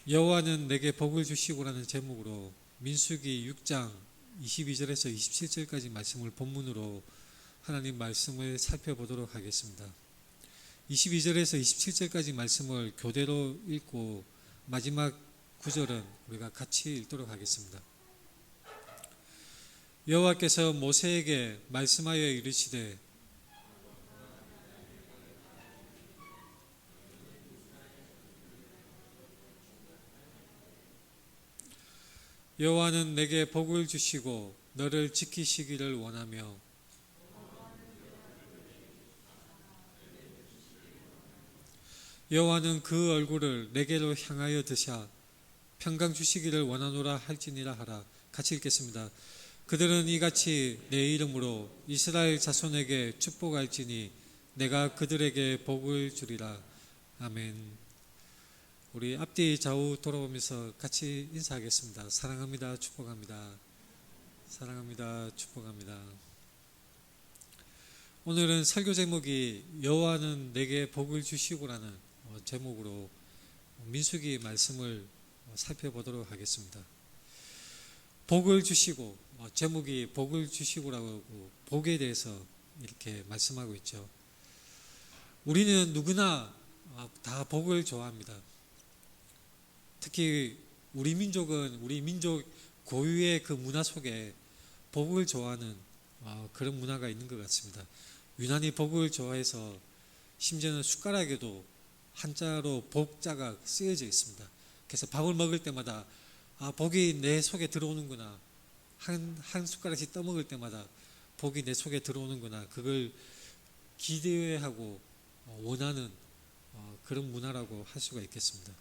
여호와는 내게 복을 주시고라는 제목으로 민수기 6장 22절에서 27절까지 말씀을 본문으로 하나님 말씀을 살펴보도록 하겠습니다. 22절에서 27절까지 말씀을 교대로 읽고 마지막 구절은 우리가 같이 읽도록 하겠습니다. 여호와께서 모세에게 말씀하여 이르시되 여호와는 내게 복을 주시고 너를 지키시기를 원하며 여호와는 그 얼굴을 내게로 향하여 드사 평강 주시기를 원하노라 할지니라 하라. 같이 읽겠습니다. 그들은 이같이 내 이름으로 이스라엘 자손에게 축복할지니 내가 그들에게 복을 주리라. 아멘. 우리 앞뒤 좌우 돌아보면서 같이 인사하겠습니다. 사랑합니다. 축복합니다. 사랑합니다. 축복합니다. 오늘은 설교 제목이 여호와는 내게 복을 주시고라는 제목으로 민수기 말씀을 살펴보도록 하겠습니다. 복을 주시고, 제목이 복을 주시고라고 하고 복에 대해서 이렇게 말씀하고 있죠. 우리는 누구나 다 복을 좋아합니다. 특히 우리 민족은 우리 민족 고유의 그 문화 속에 복을 좋아하는 그런 문화가 있는 것 같습니다. 유난히 복을 좋아해서 심지어는 숟가락에도 한자로 복자가 쓰여져 있습니다. 그래서 밥을 먹을 때마다 복이 내 속에 들어오는구나, 한 숟가락씩 떠먹을 때마다 복이 내 속에 들어오는구나, 그걸 기대하고 원하는 그런 문화라고 할 수가 있겠습니다.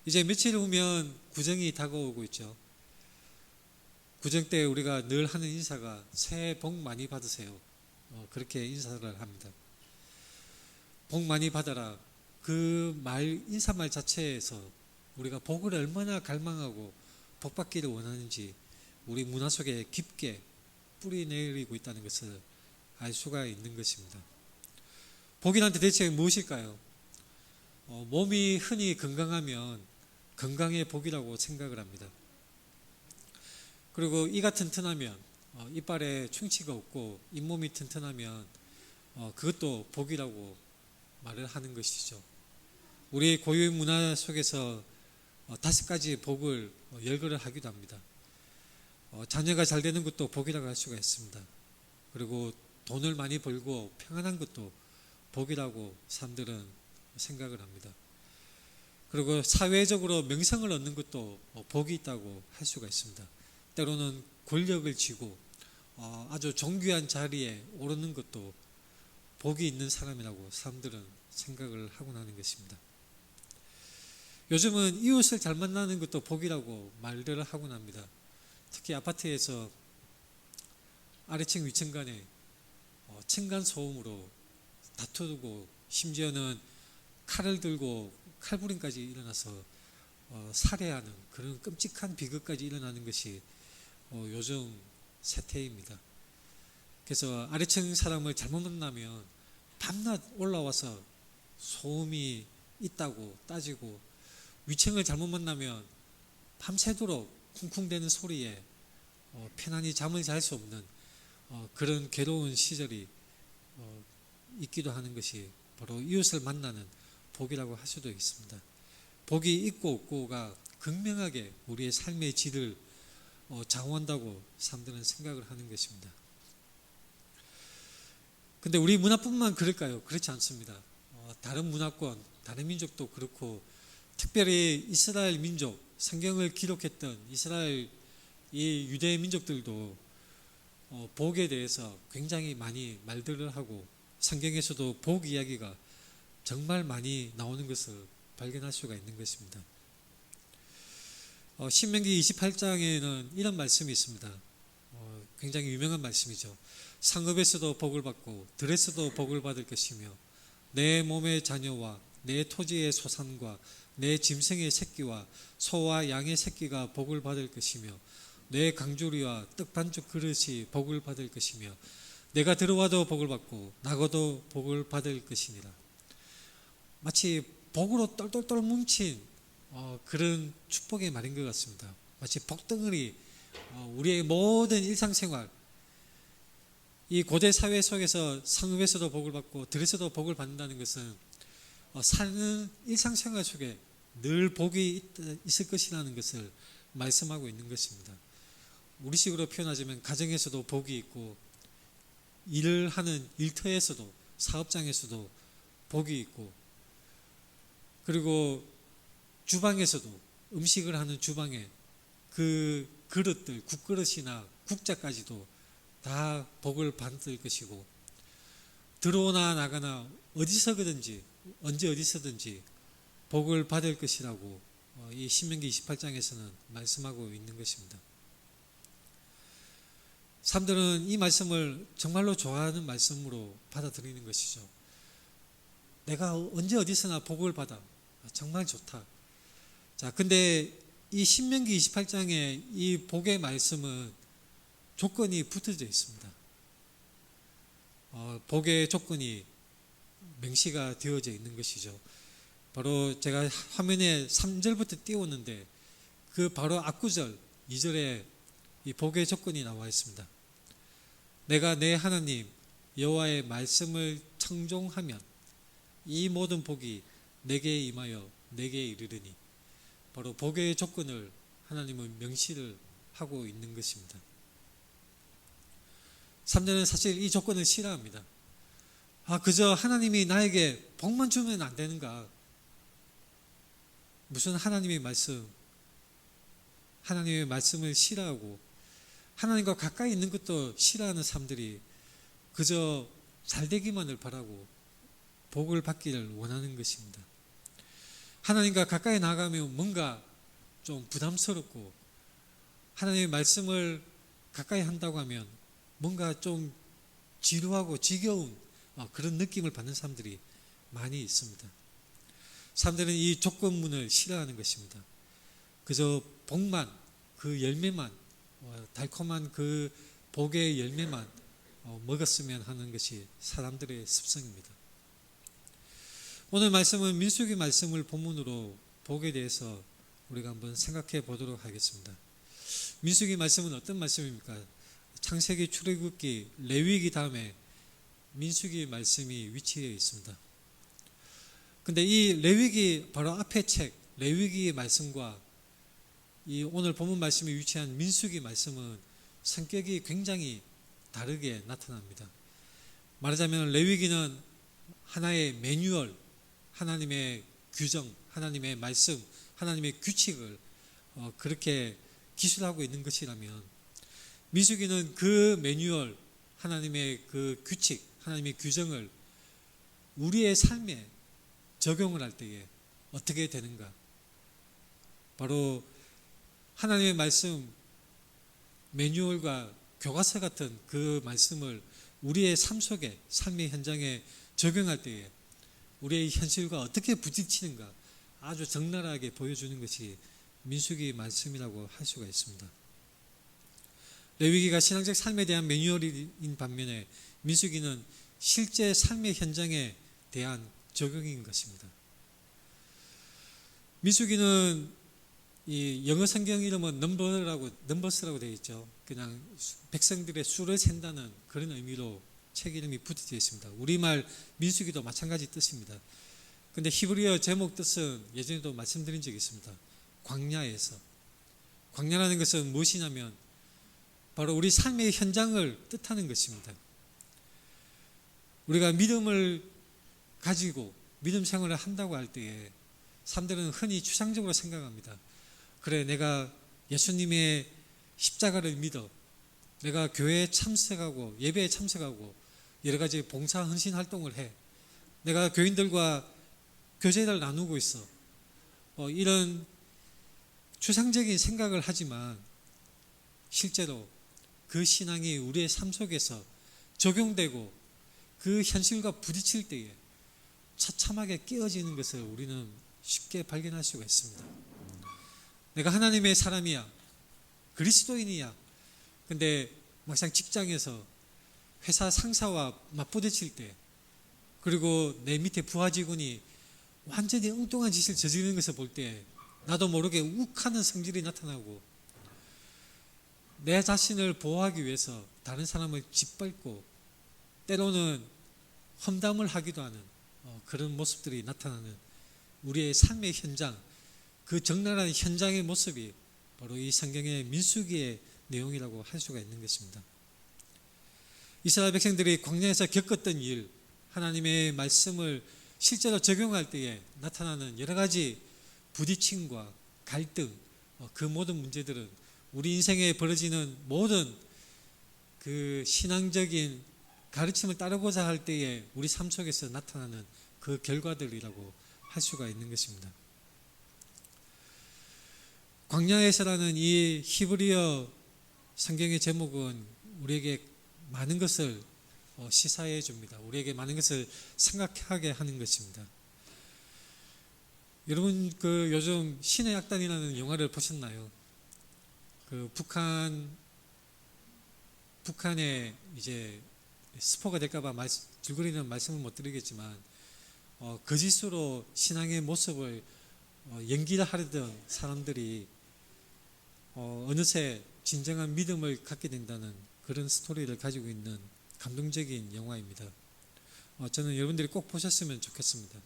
이제 며칠 후면 구정이 다가오고 있죠. 구정 때 우리가 늘 하는 인사가 새해 복 많이 받으세요. 그렇게 인사를 합니다. 복 많이 받아라. 그 인사말 자체에서 우리가 복을 얼마나 갈망하고 복 받기를 원하는지 우리 문화 속에 깊게 뿌리 내리고 있다는 것을 알 수가 있는 것입니다. 복이란 대체 무엇일까요? 몸이 흔히 건강하면 건강의 복이라고 생각을 합니다. 그리고 이가 튼튼하면, 이빨에 충치가 없고 잇몸이 튼튼하면 그것도 복이라고 말을 하는 것이죠. 우리 고유의 문화 속에서 5가지 복을 열거를 하기도 합니다. 자녀가 잘 되는 것도 복이라고 할 수가 있습니다. 그리고 돈을 많이 벌고 평안한 것도 복이라고 사람들은 생각을 합니다. 그리고 사회적으로 명성을 얻는 것도 복이 있다고 할 수가 있습니다. 때로는 권력을 쥐고 아주 존귀한 자리에 오르는 것도 복이 있는 사람이라고 사람들은 생각을 하곤 하는 것입니다. 요즘은 이웃을 잘 만나는 것도 복이라고 말들을 하곤 합니다. 특히 아파트에서 아래층 위층 간에 층간소음으로 다투고 심지어는 칼을 들고 칼부림까지 일어나서 살해하는 그런 끔찍한 비극까지 일어나는 것이 요즘 세태입니다. 그래서 아래층 사람을 잘못 만나면 밤낮 올라와서 소음이 있다고 따지고, 위층을 잘못 만나면 밤새도록 쿵쿵대는 소리에 편안히 잠을 잘 수 없는 그런 괴로운 시절이 있기도 하는 것이 바로 이웃을 만나는 복이라고 할 수도 있습니다. 복이 있고 없고가 극명하게 우리의 삶의 질을 좌우한다고 사람들은 생각을 하는 것입니다. 근데 우리 문화뿐만 그럴까요? 그렇지 않습니다. 다른 문화권, 다른 민족도 그렇고, 특별히 이스라엘 민족, 성경을 기록했던 이스라엘 이 유대 민족들도 복에 대해서 굉장히 많이 말들을 하고, 성경에서도 복 이야기가 정말 많이 나오는 것을 발견할 수가 있는 것입니다. 신명기 28장에는 이런 말씀이 있습니다. 굉장히 유명한 말씀이죠. 상업에서도 복을 받고 들에서도 복을 받을 것이며 내 몸의 자녀와 내 토지의 소산과 내 짐승의 새끼와 소와 양의 새끼가 복을 받을 것이며 내 강주리와 떡 반죽 그릇이 복을 받을 것이며 내가 들어와도 복을 받고 나가도 복을 받을 것이니라. 마치 복으로 똘똘똘 뭉친 그런 축복의 말인 것 같습니다. 마치 복덩어리 우리의 모든 일상생활, 이 고대 사회 속에서 성읍에서도 복을 받고 들에서도 복을 받는다는 것은 사는 일상생활 속에 늘 복이 있을 것이라는 것을 말씀하고 있는 것입니다. 우리식으로 표현하자면 가정에서도 복이 있고, 일을 하는 일터에서도, 사업장에서도 복이 있고, 그리고 주방에서도, 음식을 하는 주방에 그 그릇들, 국그릇이나 국자까지도 다 복을 받을 것이고, 들어오나 나가나 어디서든지 언제 어디서든지 복을 받을 것이라고 이 신명기 28장에서는 말씀하고 있는 것입니다. 사람들은 이 말씀을 정말로 좋아하는 말씀으로 받아들이는 것이죠. 내가 언제 어디서나 복을 받아. 정말 좋다. 자, 근데 이 신명기 28장에 이 복의 말씀은 조건이 붙어져 있습니다. 복의 조건이 명시가 되어져 있는 것이죠. 바로 제가 화면에 3절부터 띄웠는데 그 바로 앞구절 2절에 이 복의 조건이 나와 있습니다. 내가 내 하나님 여호와의 말씀을 청종하면 이 모든 복이 내게 임하여 내게 이르르니, 바로 복의 조건을 하나님은 명시를 하고 있는 것입니다. 3절은 사실 이 조건을 싫어합니다. 그저 하나님이 나에게 복만 주면 안 되는가? 무슨 하나님의 말씀을 싫어하고 하나님과 가까이 있는 것도 싫어하는 사람들이 그저 잘되기만을 바라고 복을 받기를 원하는 것입니다. 하나님과 가까이 나가면 뭔가 좀 부담스럽고, 하나님의 말씀을 가까이 한다고 하면 뭔가 좀 지루하고 지겨운 그런 느낌을 받는 사람들이 많이 있습니다. 사람들은 이 조건문을 싫어하는 것입니다. 그저 복만, 그 열매만, 달콤한 그 복의 열매만 먹었으면 하는 것이 사람들의 습성입니다. 오늘 말씀은 민수기 말씀을 본문으로 복에 대해서 우리가 한번 생각해 보도록 하겠습니다. 민수기 말씀은 어떤 말씀입니까? 창세기, 출애굽기, 레위기 다음에 민수기 말씀이 위치해 있습니다. 근데 이 레위기 바로 앞에 책 레위기의 말씀과 이 오늘 본문 말씀이 위치한 민수기 말씀은 성격이 굉장히 다르게 나타납니다. 말하자면 레위기는 하나의 매뉴얼, 하나님의 규정, 하나님의 말씀, 하나님의 규칙을 그렇게 기술하고 있는 것이라면, 민수기는 그 매뉴얼, 하나님의 그 규칙, 하나님의 규정을 우리의 삶에 적용을 할 때에 어떻게 되는가? 바로 하나님의 말씀, 매뉴얼과 교과서 같은 그 말씀을 우리의 삶 속에, 삶의 현장에 적용할 때에 우리의 현실과 어떻게 부딪히는가 아주 적나라하게 보여주는 것이 민수기 말씀이라고 할 수가 있습니다. 레위기가 신앙적 삶에 대한 매뉴얼인 반면에 민수기는 실제 삶의 현장에 대한 적용인 것입니다. 민수기는 이 영어 성경 이름은 넘버스라고 되어 있죠. 그냥 백성들의 수를 센다는 그런 의미로 책 이름이 붙어져 있습니다. 우리말 민수기도 마찬가지 뜻입니다. 근데 히브리어 제목 뜻은 예전에도 말씀드린 적이 있습니다. 광야에서. 광야라는 것은 무엇이냐면 바로 우리 삶의 현장을 뜻하는 것입니다. 우리가 믿음을 가지고 믿음 생활을 한다고 할 때에 사람들은 흔히 추상적으로 생각합니다. 그래, 내가 예수님의 십자가를 믿어, 내가 교회에 참석하고 예배에 참석하고 여러 가지 봉사 헌신 활동을 해, 내가 교인들과 교제를 나누고 있어, 이런 추상적인 생각을 하지만 실제로 그 신앙이 우리의 삶 속에서 적용되고 그 현실과 부딪힐 때에 처참하게 깨어지는 것을 우리는 쉽게 발견할 수가 있습니다. 내가 하나님의 사람이야, 그리스도인이야. 근데 막상 직장에서 회사 상사와 맞부딪힐 때, 그리고 내 밑에 부하 직원이 완전히 엉뚱한 짓을 저지르는 것을 볼 때 나도 모르게 욱하는 성질이 나타나고 내 자신을 보호하기 위해서 다른 사람을 짓밟고 때로는 험담을 하기도 하는 그런 모습들이 나타나는 우리의 삶의 현장, 그 적나라한 현장의 모습이 바로 이 성경의 민수기의 내용이라고 할 수가 있는 것입니다. 이스라엘 백성들이 광야에서 겪었던 일, 하나님의 말씀을 실제로 적용할 때에 나타나는 여러 가지 부딪힘과 갈등, 그 모든 문제들은 우리 인생에 벌어지는 모든 그 신앙적인 가르침을 따르고자 할 때에 우리 삶 속에서 나타나는 그 결과들이라고 할 수가 있는 것입니다. 광야에서라는 이 히브리어 성경의 제목은 우리에게 많은 것을 시사해 줍니다. 우리에게 많은 것을 생각하게 하는 것입니다. 여러분 그 요즘 신의 악단이라는 영화를 보셨나요? 그 북한에 이제 스포가 될까봐 줄거리는 말씀을 못 드리겠지만 거짓으로 신앙의 모습을 연기를 하려던 사람들이 어느새 진정한 믿음을 갖게 된다는 그런 스토리를 가지고 있는 감동적인 영화입니다. 저는 여러분들이 꼭 보셨으면 좋겠습니다.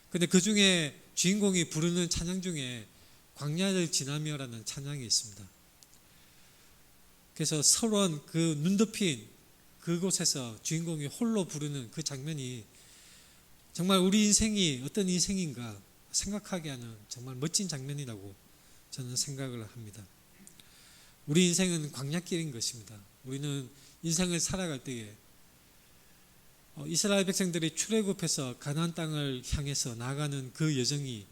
근데 그 중에 주인공이 부르는 찬양 중에 광야를 지나며라는 찬양이 있습니다. 그래서 서러운 그 눈 덮인 그곳에서 주인공이 홀로 부르는 그 장면이 정말 우리 인생이 어떤 인생인가 생각하게 하는 정말 멋진 장면이라고 저는 생각을 합니다. 우리 인생은 광야길인 것입니다. 우리는 인생을 살아갈 때에 이스라엘 백성들이 출애굽해서 가나안 땅을 향해서 나아가는 그 여정이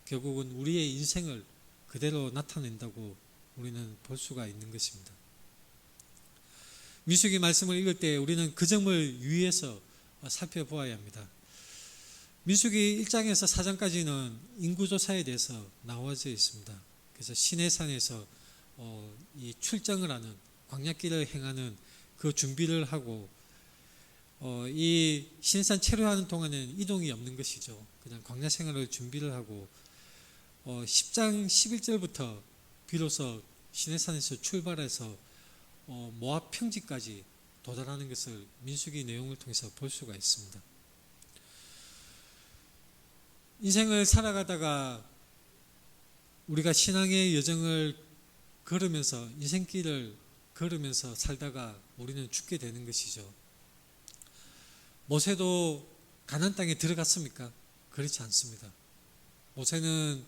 결국은 우리의 인생을 그대로 나타낸다고 우리는 볼 수가 있는 것입니다. 민수기 말씀을 읽을 때 우리는 그 점을 유의해서 살펴보아야 합니다. 민수기 1장에서 4장까지는 인구조사에 대해서 나와져 있습니다. 그래서 시내산에서 이 출정을 하는 광야길을 행하는 그 준비를 하고 이 시내산 체류하는 동안에는 이동이 없는 것이죠. 그냥 광야 생활을 준비를 하고 10장 11절부터 비로소 시내산에서 출발해서 모압 평지까지 도달하는 것을 민수기 내용을 통해서 볼 수가 있습니다. 인생을 살아가다가 우리가 신앙의 여정을 걸으면서 인생길을 걸으면서 살다가 우리는 죽게 되는 것이죠. 모세도 가나안 땅에 들어갔습니까? 그렇지 않습니다. 모세는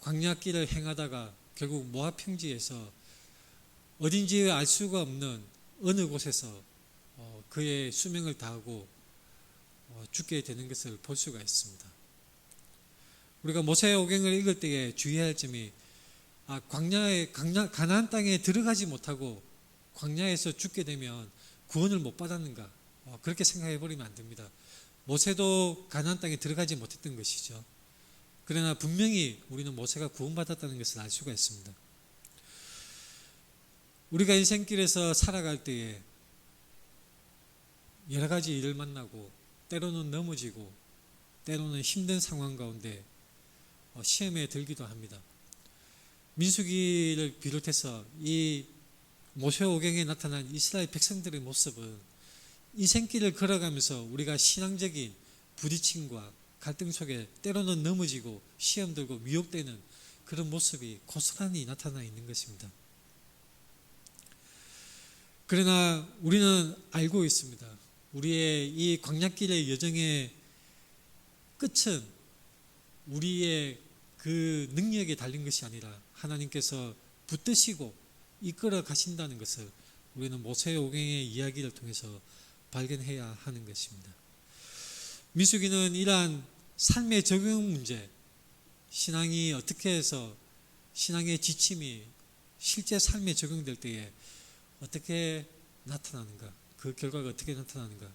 광야길을 행하다가 결국 모압 평지에서 어딘지 알 수가 없는 어느 곳에서 그의 수명을 다하고 죽게 되는 것을 볼 수가 있습니다. 우리가 모세의 오경을 읽을 때에 주의할 점이 가나안 땅에 들어가지 못하고 광야에서 죽게 되면 구원을 못 받았는가 그렇게 생각해 버리면 안 됩니다. 모세도 가나안 땅에 들어가지 못했던 것이죠. 그러나 분명히 우리는 모세가 구원받았다는 것을 알 수가 있습니다. 우리가 인생길에서 살아갈 때에 여러 가지 일을 만나고 때로는 넘어지고 때로는 힘든 상황 가운데 시험에 들기도 합니다. 민수기를 비롯해서 이 모세오경에 나타난 이스라엘 백성들의 모습은 인생길을 걸어가면서 우리가 신앙적인 부딪힘과 갈등 속에 때로는 넘어지고 시험 들고 미혹되는 그런 모습이 고스란히 나타나 있는 것입니다. 그러나 우리는 알고 있습니다. 우리의 이 광야길의 여정의 끝은 우리의 그 능력에 달린 것이 아니라 하나님께서 붙드시고 이끌어 가신다는 것을 우리는 모세오경의 이야기를 통해서 발견해야 하는 것입니다. 민수기는 이러한 삶의 적용 문제, 신앙이 어떻게 해서 신앙의 지침이 실제 삶에 적용될 때에 어떻게 나타나는가, 그 결과가 어떻게 나타나는가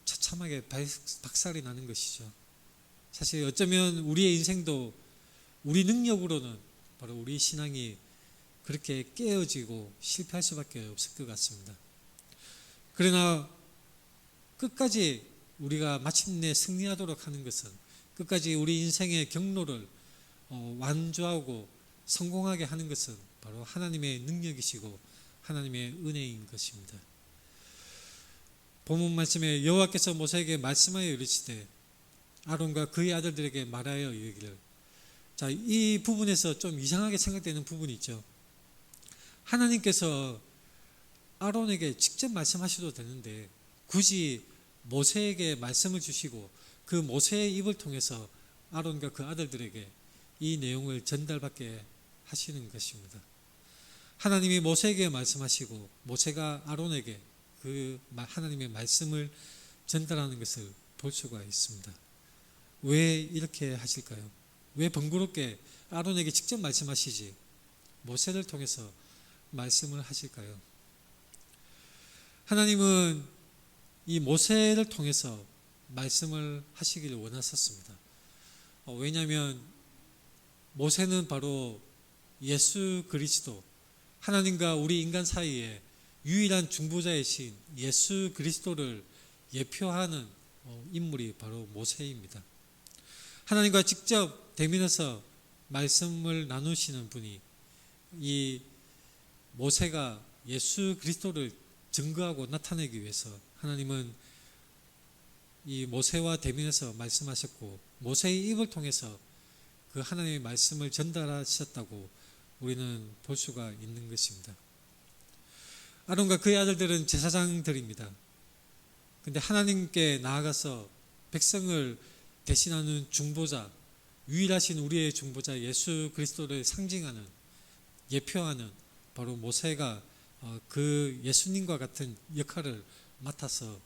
처참하게 박살이 나는 것이죠. 사실 어쩌면 우리의 인생도 우리 능력으로는 바로 우리 신앙이 그렇게 깨어지고 실패할 수밖에 없을 것 같습니다. 그러나 끝까지 우리가 마침내 승리하도록 하는 것은 끝까지 우리 인생의 경로를 완주하고 성공하게 하는 것은 바로 하나님의 능력이시고 하나님의 은혜인 것입니다. 본문 말씀에 여호와께서 모세에게 말씀하여 이르시되 아론과 그의 아들들에게 말하여 이르기를. 자, 이 부분에서 좀 이상하게 생각되는 부분이 있죠. 하나님께서 아론에게 직접 말씀하셔도 되는데 굳이 모세에게 말씀을 주시고 그 모세의 입을 통해서 아론과 그 아들들에게 이 내용을 전달받게 하시는 것입니다. 하나님이 모세에게 말씀하시고 모세가 아론에게 그 하나님의 말씀을 전달하는 것을 볼 수가 있습니다. 왜 이렇게 하실까요? 왜 번거롭게 아론에게 직접 말씀하시지 모세를 통해서 말씀을 하실까요? 하나님은 이 모세를 통해서 말씀을 하시기를 원하셨습니다. 왜냐하면 모세는 바로 예수 그리스도, 하나님과 우리 인간 사이에 유일한 중보자이신 예수 그리스도를 예표하는 인물이 바로 모세입니다. 하나님과 직접 대면해서 말씀을 나누시는 분이 이 모세가 예수 그리스도를 증거하고 나타내기 위해서 하나님은 이 모세와 대면해서 말씀하셨고 모세의 입을 통해서 그 하나님의 말씀을 전달하셨다고 우리는 볼 수가 있는 것입니다. 아론과 그의 아들들은 제사장들입니다. 근데 하나님께 나아가서 백성을 대신하는 중보자, 유일하신 우리의 중보자 예수 그리스도를 상징하는, 예표하는 바로 모세가 그 예수님과 같은 역할을 맡아서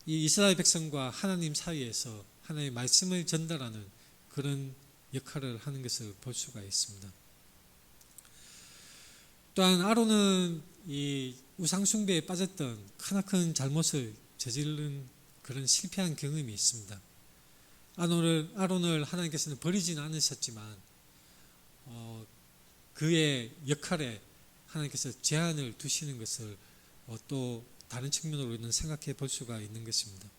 이 이스라엘 백성과 하나님 사이에서 하나님의 말씀을 전달하는 그런 역할을 하는 것을 볼 수가 있습니다. 또한 아론은 이 우상숭배에 빠졌던 크나큰 잘못을 저지른 그런 실패한 경험이 있습니다. 아론을 하나님께서는 버리지는 않으셨지만 그의 역할에 하나님께서 제한을 두시는 것을 또 다른 측면으로는 생각해 볼 수가 있는 것입니다.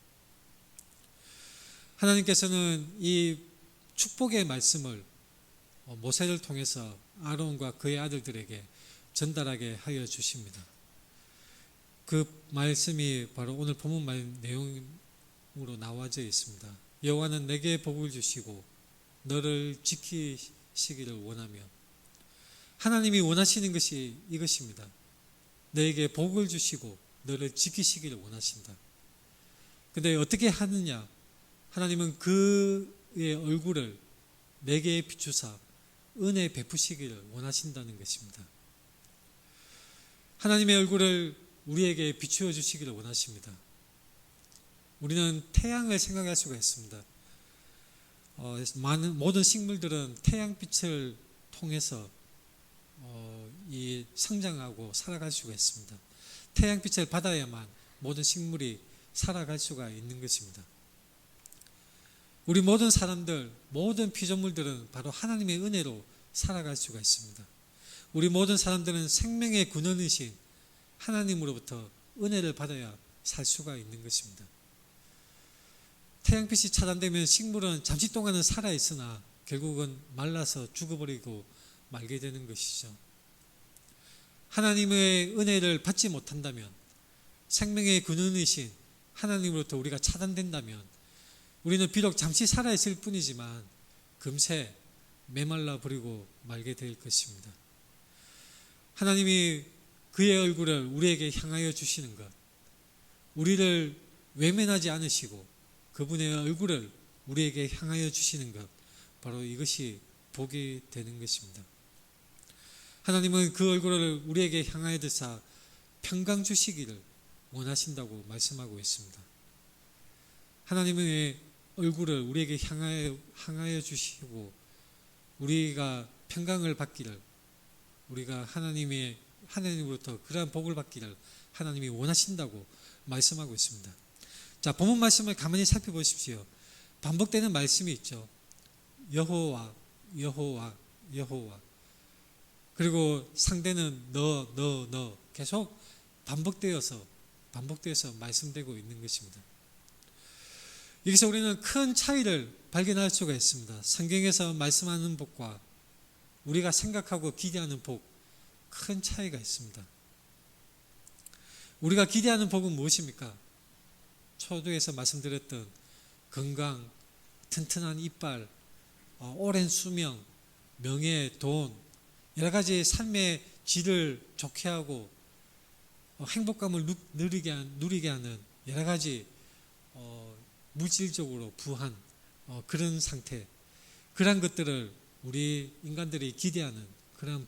하나님께서는 이 축복의 말씀을 모세를 통해서 아론과 그의 아들들에게 전달하게 하여 주십니다. 그 말씀이 바로 오늘 본문 내용으로 나와져 있습니다. 여호와는 내게 복을 주시고 너를 지키시기를 원하며, 하나님이 원하시는 것이 이것입니다. 너에게 복을 주시고 너를 지키시기를 원하신다. 근데 어떻게 하느냐? 하나님은 그의 얼굴을 내게 비추사 은혜 베푸시기를 원하신다는 것입니다. 하나님의 얼굴을 우리에게 비추어 주시기를 원하십니다. 우리는 태양을 생각할 수가 있습니다. 모든 식물들은 태양빛을 통해서 이 성장하고 살아갈 수가 있습니다. 태양빛을 받아야만 모든 식물이 살아갈 수가 있는 것입니다. 우리 모든 사람들, 모든 피조물들은 바로 하나님의 은혜로 살아갈 수가 있습니다. 우리 모든 사람들은 생명의 근원이신 하나님으로부터 은혜를 받아야 살 수가 있는 것입니다. 태양빛이 차단되면 식물은 잠시 동안은 살아있으나 결국은 말라서 죽어버리고 말게 되는 것이죠. 하나님의 은혜를 받지 못한다면, 생명의 근원이신 하나님으로부터 우리가 차단된다면 우리는 비록 잠시 살아있을 뿐이지만 금세 메말라 버리고 말게 될 것입니다. 하나님이 그의 얼굴을 우리에게 향하여 주시는 것, 우리를 외면하지 않으시고 그분의 얼굴을 우리에게 향하여 주시는 것, 바로 이것이 복이 되는 것입니다. 하나님은 그 얼굴을 우리에게 향하여 드사 평강 주시기를 원하신다고 말씀하고 있습니다. 하나님의 얼굴을 우리에게 향하여 주시고 우리가 평강을 받기를, 우리가 하나님으로부터 그러한 복을 받기를 하나님이 원하신다고 말씀하고 있습니다. 자, 본문 말씀을 가만히 살펴보십시오. 반복되는 말씀이 있죠. 여호와, 여호와, 여호와. 그리고 상대는 너 계속 반복되어서 말씀되고 있는 것입니다. 여기서 우리는 큰 차이를 발견할 수가 있습니다. 성경에서 말씀하는 복과 우리가 생각하고 기대하는 복, 큰 차이가 있습니다. 우리가 기대하는 복은 무엇입니까? 초두에서 말씀드렸던 건강, 튼튼한 이빨, 오랜 수명, 명예, 돈, 여러 가지 삶의 질을 좋게 하고 행복감을 누리게 하는 여러 가지 물질적으로 부한 그런 상태, 그러한 것들을 우리 인간들이 기대하는 그러한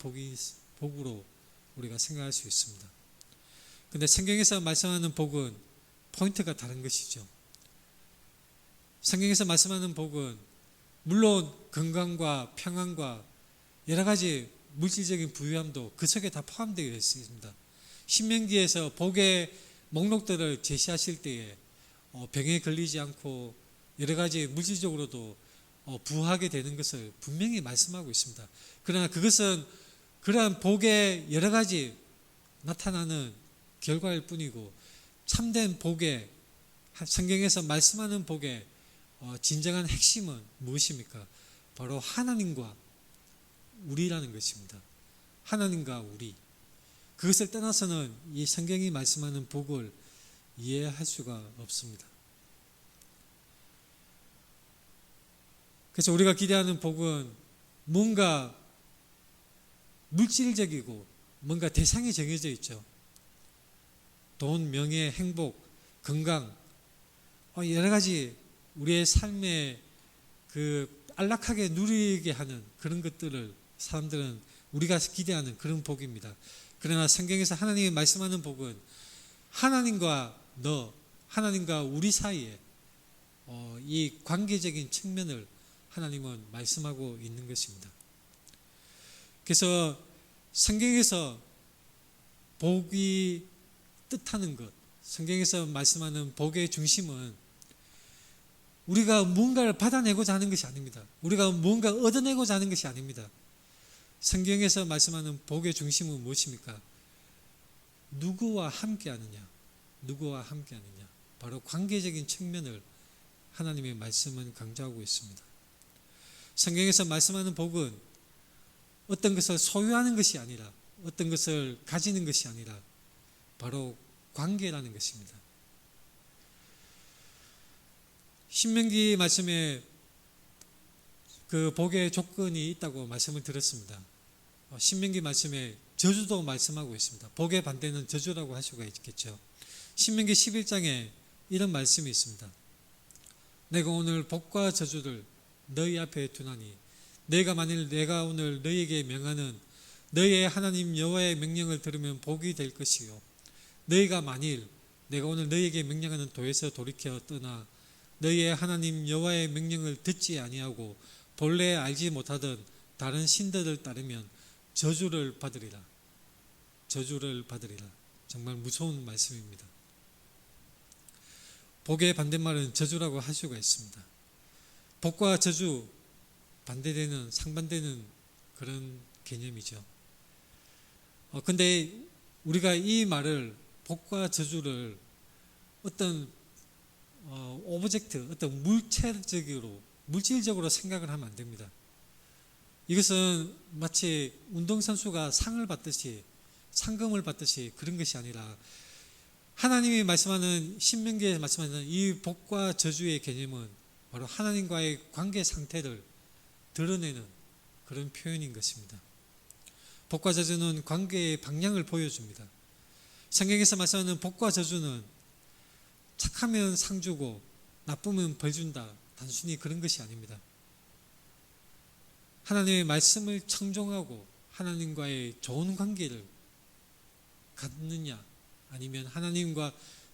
복으로 우리가 생각할 수 있습니다. 그런데 성경에서 말씀하는 복은 포인트가 다른 것이죠. 성경에서 말씀하는 복은 물론 건강과 평안과 여러 가지 물질적인 부유함도 그 속에 다 포함되어 있습니다. 신명기에서 복의 목록들을 제시하실 때에 병에 걸리지 않고 여러 가지 물질적으로도 부하게 되는 것을 분명히 말씀하고 있습니다. 그러나 그것은 그러한 복의 여러 가지 나타나는 결과일 뿐이고 참된 복의, 성경에서 말씀하는 복의 진정한 핵심은 무엇입니까? 바로 하나님과 우리라는 것입니다. 하나님과 우리. 그것을 떠나서는 이 성경이 말씀하는 복을 이해할 수가 없습니다. 그래서 우리가 기대하는 복은 뭔가 물질적이고 뭔가 대상이 정해져 있죠. 돈, 명예, 행복, 건강, 여러 가지 우리의 삶에 그 안락하게 누리게 하는 그런 것들을 사람들은 우리가 기대하는 그런 복입니다. 그러나 성경에서 하나님이 말씀하는 복은 하나님과 하나님과 우리 사이에 이 관계적인 측면을 하나님은 말씀하고 있는 것입니다. 그래서 성경에서 복이 뜻하는 것, 성경에서 말씀하는 복의 중심은 우리가 무언가를 받아내고자 하는 것이 아닙니다. 우리가 무언가 얻어내고자 하는 것이 아닙니다. 성경에서 말씀하는 복의 중심은 무엇입니까? 누구와 함께하느냐? 누구와 함께하느냐? 바로 관계적인 측면을 하나님의 말씀은 강조하고 있습니다. 성경에서 말씀하는 복은 어떤 것을 소유하는 것이 아니라, 어떤 것을 가지는 것이 아니라 바로 관계라는 것입니다. 신명기 말씀에 그 복의 조건이 있다고 말씀을 드렸습니다. 신명기 말씀에 저주도 말씀하고 있습니다. 복의 반대는 저주라고 할 수가 있겠죠. 신명기 11장에 이런 말씀이 있습니다. 내가 오늘 복과 저주를 너희 앞에 두나니 내가 만일 내가 오늘 너희에게 명하는 너희의 하나님 여호와의 명령을 들으면 복이 될 것이요 너희가 만일 내가 오늘 너희에게 명령하는 도에서 돌이켜 떠나 너희의 하나님 여호와의 명령을 듣지 아니하고 본래 알지 못하던 다른 신들을 따르면 저주를 받으리라. 저주를 받으리라. 정말 무서운 말씀입니다. 복의 반대말은 저주라고 할 수가 있습니다. 복과 저주 반대되는 상반되는 그런 개념이죠. 근데 우리가 이 말을 복과 저주를 어떤 오브젝트, 어떤 물질적으로 생각을 하면 안 됩니다. 이것은 마치 운동선수가 상을 받듯이 상금을 받듯이 그런 것이 아니라 하나님이 말씀하는 신명기에 말씀하는 이 복과 저주의 개념은 바로 하나님과의 관계 상태를 드러내는 그런 표현인 것입니다. 복과 저주는 관계의 방향을 보여줍니다. 성경에서 말씀하는 복과 저주는 착하면 상 주고 나쁘면 벌 준다. 단순히 그런 것이 아닙니다. 하나님의 말씀을 청종하고 하나님과의 좋은 관계를 갖느냐 아니면 하나님과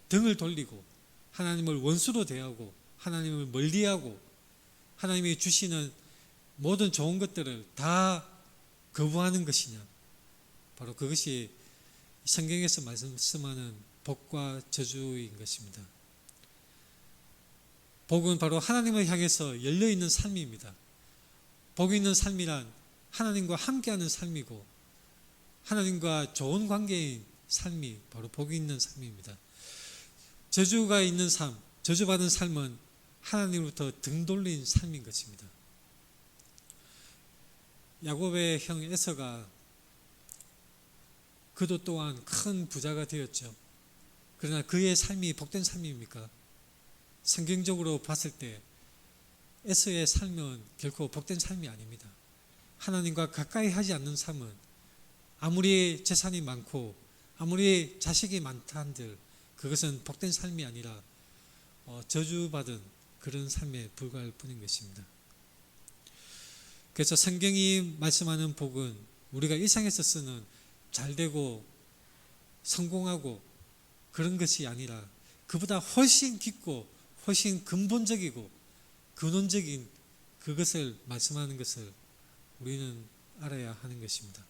등을 돌리고 하나님을 원수로 대하고 하나님을 멀리하고 하나님이 주시는 모든 좋은 것들을 다 거부하는 것이냐. 바로 그것이 성경에서 말씀하는 복과 저주인 것입니다. 복은 바로 하나님을 향해서 열려있는 삶입니다. 복이 있는 삶이란 하나님과 함께하는 삶이고 하나님과 좋은 관계인 삶이 바로 복이 있는 삶입니다. 저주가 있는 삶, 저주받은 삶은 하나님으로부터 등 돌린 삶인 것입니다. 야곱의 형 에서가 그도 또한 큰 부자가 되었죠. 그러나 그의 삶이 복된 삶입니까? 성경적으로 봤을 때 에서의 삶은 결코 복된 삶이 아닙니다. 하나님과 가까이 하지 않는 삶은 아무리 재산이 많고 아무리 자식이 많다 한들 그것은 복된 삶이 아니라 저주받은 그런 삶에 불과할 뿐인 것입니다. 그래서 성경이 말씀하는 복은 우리가 일상에서 쓰는 잘되고 성공하고 그런 것이 아니라 그보다 훨씬 깊고 훨씬 근본적이고 근원적인 그것을 말씀하는 것을 우리는 알아야 하는 것입니다.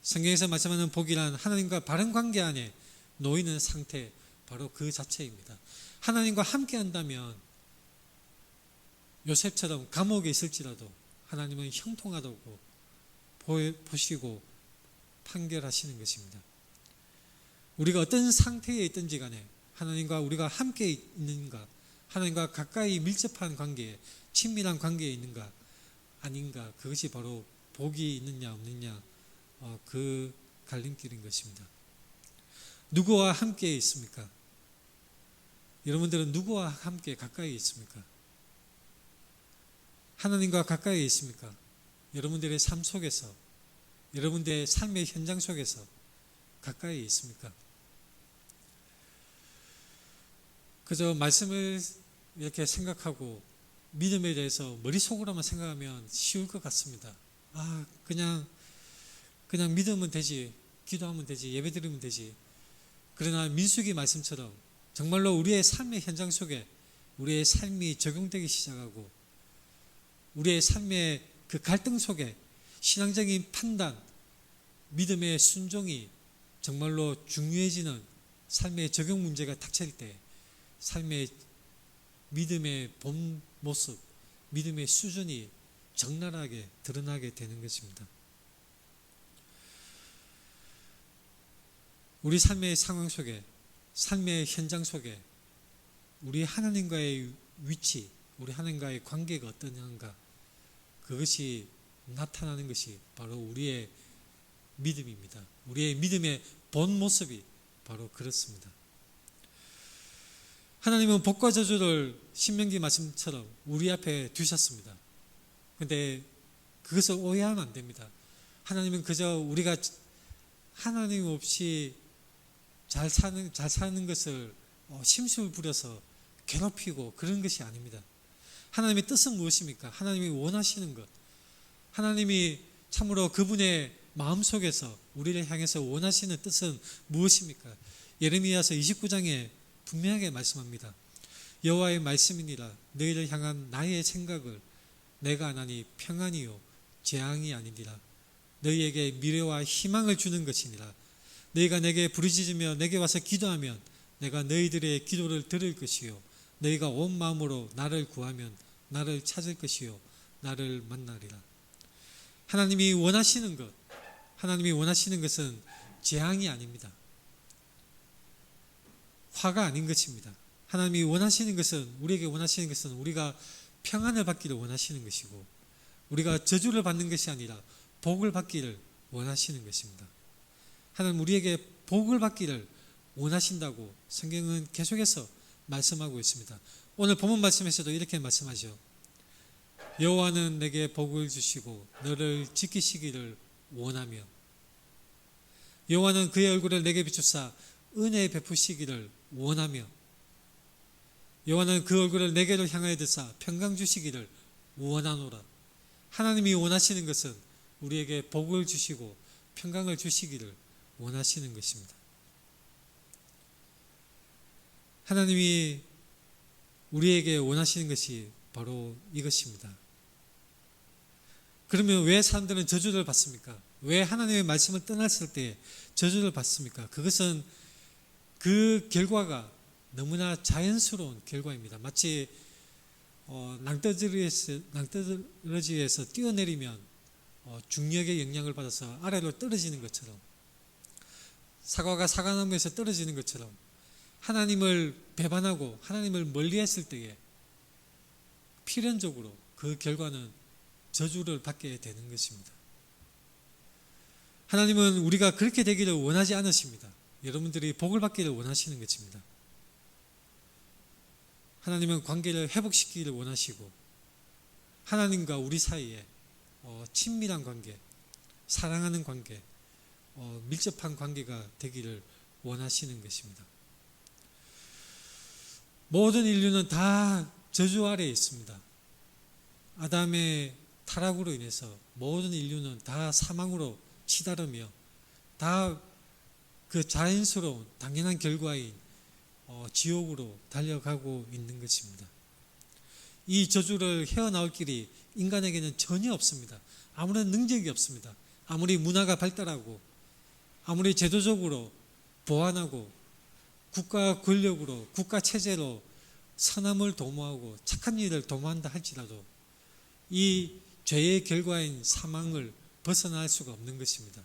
성경에서 말씀하는 복이란 하나님과 바른 관계 안에 놓이는 상태, 바로 그 자체입니다. 하나님과 함께 한다면 요셉처럼 감옥에 있을지라도 하나님은 형통하다고 보시고 판결하시는 것입니다. 우리가 어떤 상태에 있든지 간에 하나님과 우리가 함께 있는가, 하나님과 가까이 밀접한 관계에, 친밀한 관계에 있는가 아닌가, 그것이 바로 복이 있느냐 없느냐 그 갈림길인 것입니다. 누구와 함께 있습니까? 여러분들은 누구와 함께 가까이 있습니까? 하나님과 가까이 있습니까? 여러분들의 삶 속에서, 여러분들의 삶의 현장 속에서 가까이 있습니까? 그저 말씀을 이렇게 생각하고 믿음에 대해서 머릿속으로만 생각하면 쉬울 것 같습니다. 그냥 믿으면 되지, 기도하면 되지, 예배드리면 되지. 그러나 민수기 말씀처럼 정말로 우리의 삶의 현장 속에 우리의 삶이 적용되기 시작하고 우리의 삶의 그 갈등 속에 신앙적인 판단, 믿음의 순종이 정말로 중요해지는 삶의 적용 문제가 닥칠 때 삶의 믿음의 본 모습, 믿음의 수준이 적나라하게 드러나게 되는 것입니다. 우리 삶의 상황 속에, 삶의 현장 속에 우리 하나님과의 위치, 우리 하나님과의 관계가 어떠한가, 그것이 나타나는 것이 바로 우리의 믿음입니다. 우리의 믿음의 본 모습이 바로 그렇습니다. 하나님은 복과 저주를 신명기 말씀처럼 우리 앞에 두셨습니다. 그런데 그것을 오해하면 안 됩니다. 하나님은 그저 우리가 하나님 없이 잘 사는 것을 심술 부려서 괴롭히고 그런 것이 아닙니다. 하나님의 뜻은 무엇입니까? 하나님이 원하시는 것, 하나님이 참으로 그분의 마음속에서 우리를 향해서 원하시는 뜻은 무엇입니까? 예레미야서 29장에 분명하게 말씀합니다. 여호와의 말씀이니라. 너희를 향한 나의 생각을 내가 아나니 평안이요 재앙이 아니니라. 너희에게 미래와 희망을 주는 것이니라. 너희가 내게 부르짖으며 내게 와서 기도하면 내가 너희들의 기도를 들을 것이요 너희가 온 마음으로 나를 구하면 나를 찾을 것이요 나를 만나리라. 하나님이 원하시는 것, 하나님이 원하시는 것은 재앙이 아닙니다. 화가 아닌 것입니다. 하나님이 원하시는 것은, 우리에게 원하시는 것은 우리가 평안을 받기를 원하시는 것이고 우리가 저주를 받는 것이 아니라 복을 받기를 원하시는 것입니다. 하나님 우리에게 복을 받기를 원하신다고 성경은 계속해서 말씀하고 있습니다. 오늘 본문 말씀에서도 이렇게 말씀하죠. 여호와는 내게 복을 주시고 너를 지키시기를 원하며 여호와는 그의 얼굴을 내게 비추사 은혜 베푸시기를 원하며 여호와는 그 얼굴을 내게로 향하여 드사 평강 주시기를 원하노라. 하나님이 원하시는 것은 우리에게 복을 주시고 평강을 주시기를 원하시는 것입니다. 하나님이 우리에게 원하시는 것이 바로 이것입니다. 그러면 왜 사람들은 저주를 받습니까? 왜 하나님의 말씀을 떠났을 때 저주를 받습니까? 그것은 그 결과가 너무나 자연스러운 결과입니다. 마치 낭떠러지에서 뛰어내리면 중력의 영향을 받아서 아래로 떨어지는 것처럼, 사과가 사과나무에서 떨어지는 것처럼 하나님을 배반하고 하나님을 멀리했을 때에 필연적으로 그 결과는 저주를 받게 되는 것입니다. 하나님은 우리가 그렇게 되기를 원하지 않으십니다. 여러분들이 복을 받기를 원하시는 것입니다. 하나님은 관계를 회복시키기를 원하시고 하나님과 우리 사이에 친밀한 관계, 사랑하는 관계, 밀접한 관계가 되기를 원하시는 것입니다. 모든 인류는 다 저주 아래에 있습니다. 아담의 타락으로 인해서 모든 인류는 다 사망으로 치달으며 다 그 자연스러운 당연한 결과인 지옥으로 달려가고 있는 것입니다. 이 저주를 헤어나올 길이 인간에게는 전혀 없습니다. 아무런 능력이 없습니다. 아무리 문화가 발달하고 아무리 제도적으로 보완하고 국가 권력으로 국가 체제로 선함을 도모하고 착한 일을 도모한다 할지라도 이 죄의 결과인 사망을 벗어날 수가 없는 것입니다.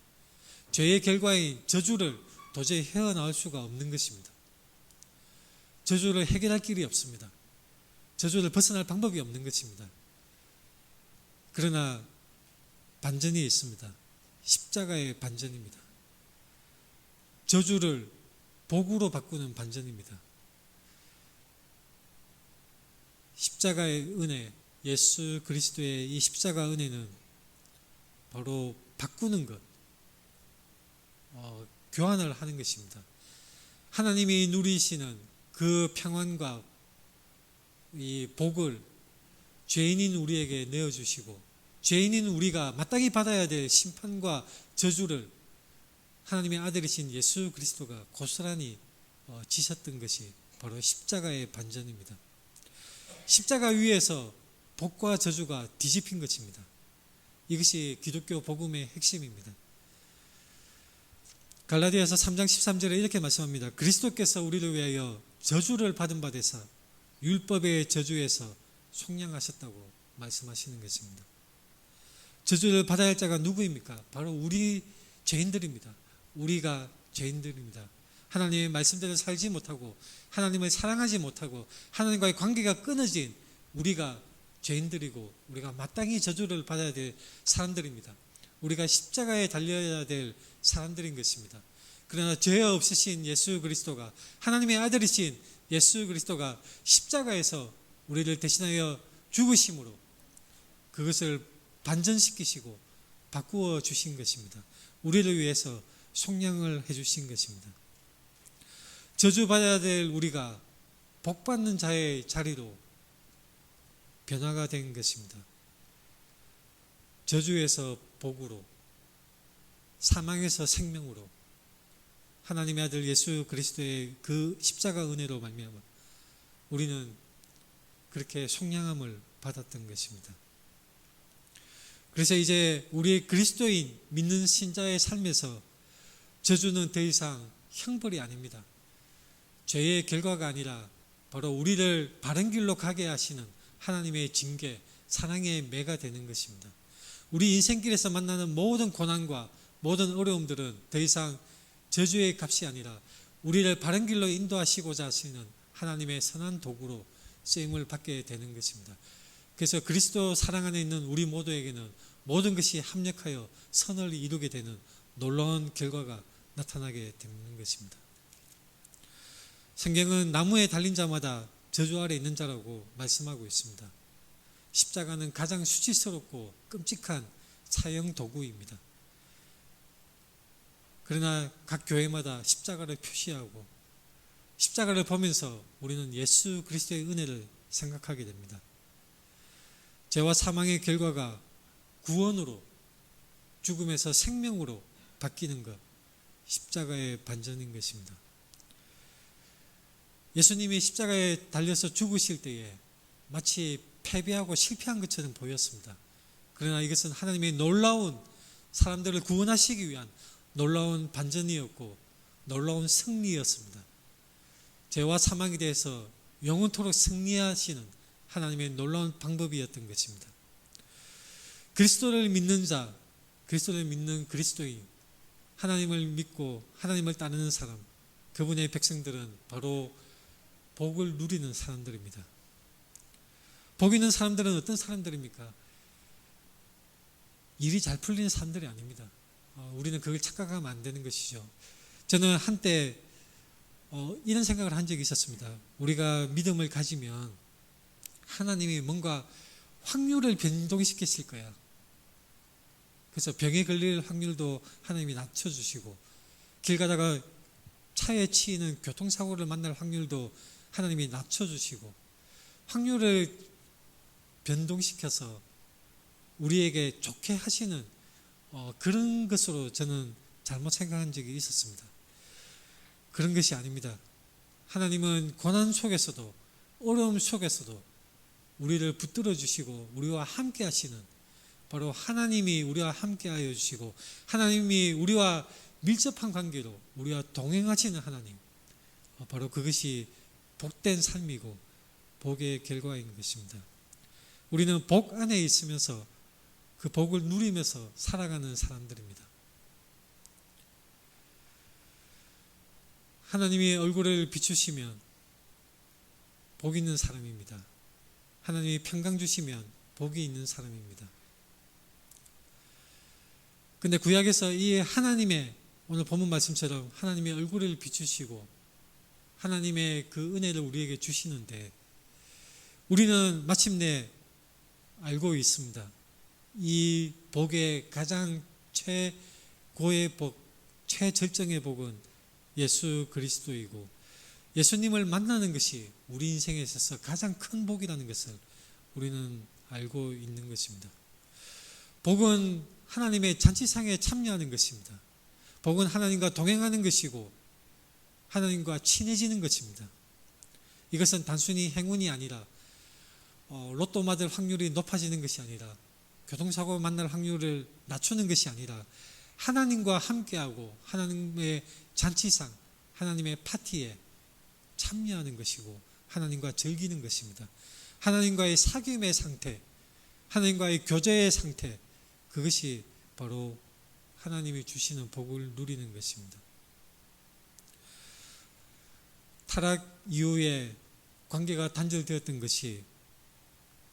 죄의 결과인 저주를 도저히 헤어나올 수가 없는 것입니다. 저주를 해결할 길이 없습니다. 저주를 벗어날 방법이 없는 것입니다. 그러나 반전이 있습니다. 십자가의 반전입니다. 저주를 복으로 바꾸는 반전입니다. 십자가의 은혜, 예수 그리스도의 이 십자가 은혜는 바로 바꾸는 것, 교환을 하는 것입니다. 하나님이 누리시는 그 평안과 이 복을 죄인인 우리에게 내어주시고 죄인인 우리가 마땅히 받아야 될 심판과 저주를 하나님의 아들이신 예수 그리스도가 고스란히 지셨던 것이 바로 십자가의 반전입니다. 십자가 위에서 복과 저주가 뒤집힌 것입니다. 이것이 기독교 복음의 핵심입니다. 갈라디아서 3장 13절에 이렇게 말씀합니다. 그리스도께서 우리를 위하여 저주를 받은 바 되사 율법의 저주에서 속량하셨다고 말씀하시는 것입니다. 저주를 받아야 할 자가 누구입니까? 바로 우리 죄인들입니다. 우리가 죄인들입니다. 하나님의 말씀대로 살지 못하고 하나님을 사랑하지 못하고 하나님과의 관계가 끊어진 우리가 죄인들이고 우리가 마땅히 저주를 받아야 될 사람들입니다. 우리가 십자가에 달려야 될 사람들인 것입니다. 그러나 죄 없으신 예수 그리스도가 하나님의 아들이신 예수 그리스도가 십자가에서 우리를 대신하여 죽으심으로 그것을 반전시키시고 바꾸어 주신 것입니다. 우리를 위해서 속량을 해주신 것입니다. 저주받아야 될 우리가 복받는 자의 자리로 변화가 된 것입니다. 저주에서 복으로, 사망에서 생명으로 하나님의 아들 예수 그리스도의 그 십자가 은혜로 말미암아 우리는 그렇게 속량함을 받았던 것입니다. 그래서 이제 우리 그리스도인 믿는 신자의 삶에서 저주는 더 이상 형벌이 아닙니다. 죄의 결과가 아니라 바로 우리를 바른 길로 가게 하시는 하나님의 징계, 사랑의 매가 되는 것입니다. 우리 인생길에서 만나는 모든 고난과 모든 어려움들은 더 이상 저주의 값이 아니라 우리를 바른 길로 인도하시고자 하시는 하나님의 선한 도구로 쓰임을 받게 되는 것입니다. 그래서 그리스도 사랑 안에 있는 우리 모두에게는 모든 것이 합력하여 선을 이루게 되는 놀라운 결과가 나타나게 되는 것입니다. 성경은 나무에 달린 자마다 저주 아래 있는 자라고 말씀하고 있습니다. 십자가는 가장 수치스럽고 끔찍한 사형 도구입니다. 그러나 각 교회마다 십자가를 표시하고 십자가를 보면서 우리는 예수 그리스도의 은혜를 생각하게 됩니다. 죄와 사망의 결과가 구원으로, 죽음에서 생명으로 바뀌는 것, 십자가의 반전인 것입니다. 예수님이 십자가에 달려서 죽으실 때에 마치 패배하고 실패한 것처럼 보였습니다. 그러나 이것은 하나님의 놀라운 사람들을 구원하시기 위한 놀라운 반전이었고 놀라운 승리였습니다. 죄와 사망에 대해서 영원토록 승리하시는 하나님의 놀라운 방법이었던 것입니다. 그리스도를 믿는 자, 그리스도를 믿는 그리스도인, 하나님을 믿고 하나님을 따르는 사람, 그분의 백성들은 바로 복을 누리는 사람들입니다. 복 있는 사람들은 어떤 사람들입니까? 일이 잘 풀리는 사람들이 아닙니다. 우리는 그걸 착각하면 안 되는 것이죠. 저는 한때 이런 생각을 한 적이 있었습니다. 우리가 믿음을 가지면 하나님이 뭔가 확률을 변동시키실 거야. 그래서 병에 걸릴 확률도 하나님이 낮춰주시고, 길 가다가 차에 치이는 교통사고를 만날 확률도 하나님이 낮춰주시고, 확률을 변동시켜서 우리에게 좋게 하시는 그런 것으로 저는 잘못 생각한 적이 있었습니다. 그런 것이 아닙니다. 하나님은 고난 속에서도, 어려움 속에서도 우리를 붙들어 주시고 우리와 함께 하시는, 바로 하나님이 우리와 함께 하여 주시고 하나님이 우리와 밀접한 관계로 우리와 동행하시는 하나님, 바로 그것이 복된 삶이고 복의 결과인 것입니다. 우리는 복 안에 있으면서 그 복을 누리면서 살아가는 사람들입니다. 하나님이 얼굴을 비추시면 복 있는 사람입니다. 하나님이 평강 주시면 복이 있는 사람입니다. 근데 구약에서 이 하나님의, 오늘 본문 말씀처럼 하나님의 얼굴을 비추시고 하나님의 그 은혜를 우리에게 주시는데, 우리는 마침내 알고 있습니다. 이 복의 가장 최고의 복, 최절정의 복은 예수 그리스도이고, 예수님을 만나는 것이 우리 인생에 있어서 가장 큰 복이라는 것을 우리는 알고 있는 것입니다. 복은 하나님의 잔치상에 참여하는 것입니다. 복은 하나님과 동행하는 것이고 하나님과 친해지는 것입니다. 이것은 단순히 행운이 아니라 로또 맞을 확률이 높아지는 것이 아니라, 교통사고 만날 확률을 낮추는 것이 아니라, 하나님과 함께하고 하나님의 잔치상, 하나님의 파티에 참여하는 것이고 하나님과 즐기는 것입니다. 하나님과의 사귐의 상태, 하나님과의 교제의 상태, 그것이 바로 하나님이 주시는 복을 누리는 것입니다. 타락 이후에 관계가 단절되었던 것이,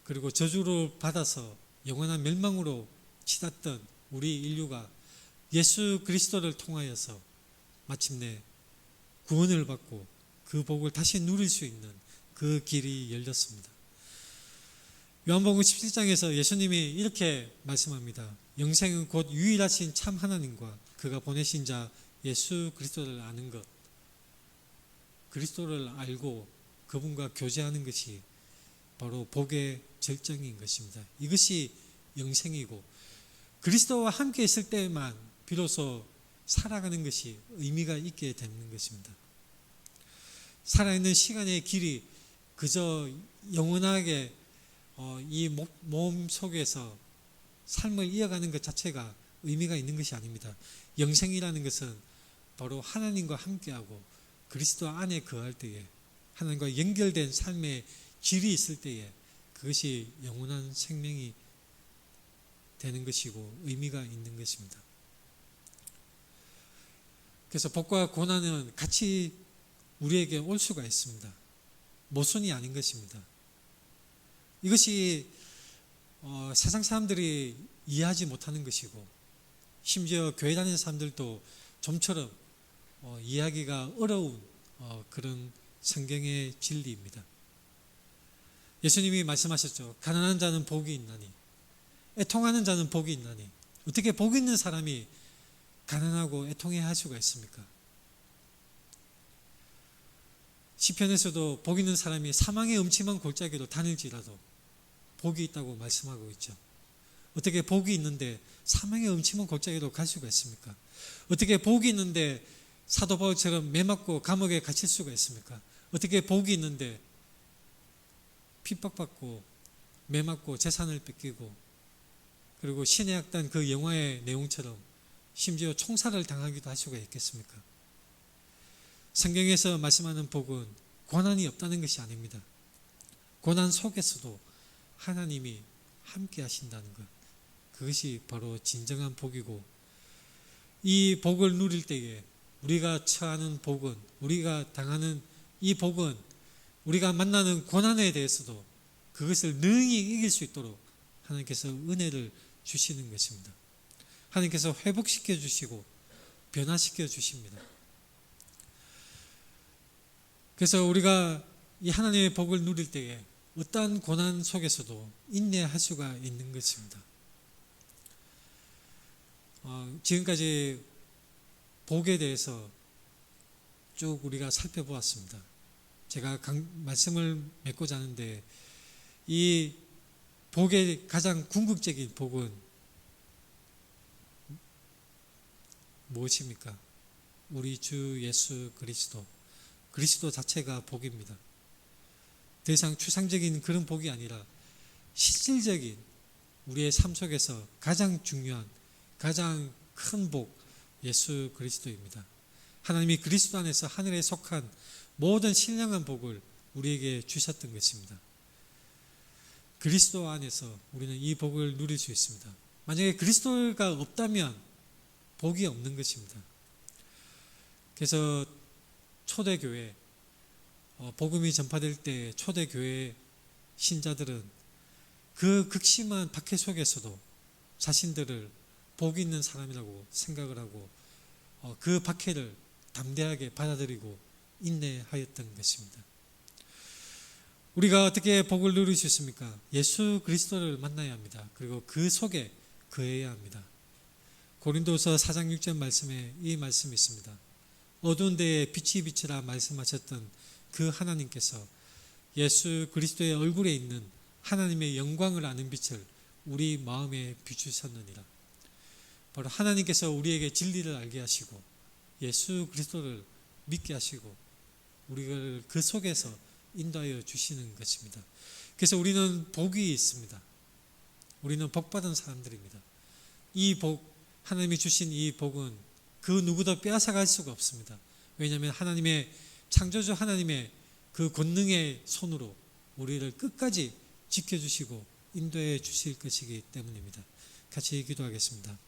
그리고 저주를 받아서 영원한 멸망으로 치닫던 우리 인류가 예수 그리스도를 통하여서 마침내 구원을 받고 그 복을 다시 누릴 수 있는 그 길이 열렸습니다. 요한복음 17장에서 예수님이 이렇게 말씀합니다. 영생은 곧 유일하신 참 하나님과 그가 보내신 자 예수 그리스도를 아는 것, 그리스도를 알고 그분과 교제하는 것이 바로 복의 절정인 것입니다. 이것이 영생이고, 그리스도와 함께 있을 때만 비로소 살아가는 것이 의미가 있게 되는 것입니다. 살아있는 시간의 길이 그저 영원하게 이 몸 속에서 삶을 이어가는 것 자체가 의미가 있는 것이 아닙니다. 영생이라는 것은 바로 하나님과 함께하고 그리스도 안에 거할 때에, 하나님과 연결된 삶의 질이 있을 때에 그것이 영원한 생명이 되는 것이고 의미가 있는 것입니다. 그래서 복과 고난은 같이 우리에게 올 수가 있습니다. 모순이 아닌 것입니다. 이것이 세상 사람들이 이해하지 못하는 것이고, 심지어 교회 다니는 사람들도 좀처럼 이해하기가 어려운 그런 성경의 진리입니다. 예수님이 말씀하셨죠. 가난한 자는 복이 있나니, 애통하는 자는 복이 있나니. 어떻게 복 있는 사람이 가난하고 애통해야 할 수가 있습니까? 시편에서도 복 있는 사람이 사망의 음침한 골짜기로 다닐지라도 복이 있다고 말씀하고 있죠. 어떻게 복이 있는데 사망의 음침한 골짜기로 갈 수가 있습니까? 어떻게 복이 있는데 사도 바울처럼 매맞고 감옥에 갇힐 수가 있습니까? 어떻게 복이 있는데 핍박받고 매맞고 재산을 뺏기고, 그리고 신의 악단 그 영화의 내용처럼 심지어 총살을 당하기도 할 수가 있겠습니까? 성경에서 말씀하는 복은 고난이 없다는 것이 아닙니다. 고난 속에서도 하나님이 함께 하신다는 것, 그것이 바로 진정한 복이고, 이 복을 누릴 때에 우리가 처하는 복은, 우리가 당하는 이 복은, 우리가 만나는 고난에 대해서도 그것을 능히 이길 수 있도록 하나님께서 은혜를 주시는 것입니다. 하나님께서 회복시켜 주시고 변화시켜 주십니다. 그래서 우리가 이 하나님의 복을 누릴 때에 어떠한 고난 속에서도 인내할 수가 있는 것입니다. 지금까지 복에 대해서 쭉 우리가 살펴보았습니다. 제가 말씀을 맺고자 하는데 이 복의 가장 궁극적인 복은 무엇입니까? 우리 주 예수 그리스도 자체가 복입니다. 더 이상 추상적인 그런 복이 아니라 실질적인 우리의 삶 속에서 가장 중요한 가장 큰 복, 예수 그리스도입니다. 하나님이 그리스도 안에서 하늘에 속한 모든 신령한 복을 우리에게 주셨던 것입니다. 그리스도 안에서 우리는 이 복을 누릴 수 있습니다. 만약에 그리스도가 없다면 복이 없는 것입니다. 그래서 초대교회, 복음이 전파될 때 초대교회 신자들은 그 극심한 박해 속에서도 자신들을 복 있는 사람이라고 생각을 하고 그 박해를 담대하게 받아들이고 인내하였던 것입니다. 우리가 어떻게 복을 누릴 수 있습니까? 예수 그리스도를 만나야 합니다. 그리고 그 속에 거해야 합니다. 고린도서 4장 6절 말씀에 이 말씀이 있습니다. 어두운 데에 빛이 비치라 말씀하셨던 그 하나님께서 예수 그리스도의 얼굴에 있는 하나님의 영광을 아는 빛을 우리 마음에 비추셨느니라. 바로 하나님께서 우리에게 진리를 알게 하시고 예수 그리스도를 믿게 하시고 우리를 그 속에서 인도하여 주시는 것입니다. 그래서 우리는 복이 있습니다. 우리는 복받은 사람들입니다. 이 복, 하나님이 주신 이 복은 그 누구도 빼앗아갈 수가 없습니다. 왜냐하면 하나님의 창조주 하나님의 그 권능의 손으로 우리를 끝까지 지켜주시고 인도해 주실 것이기 때문입니다. 같이 기도하겠습니다.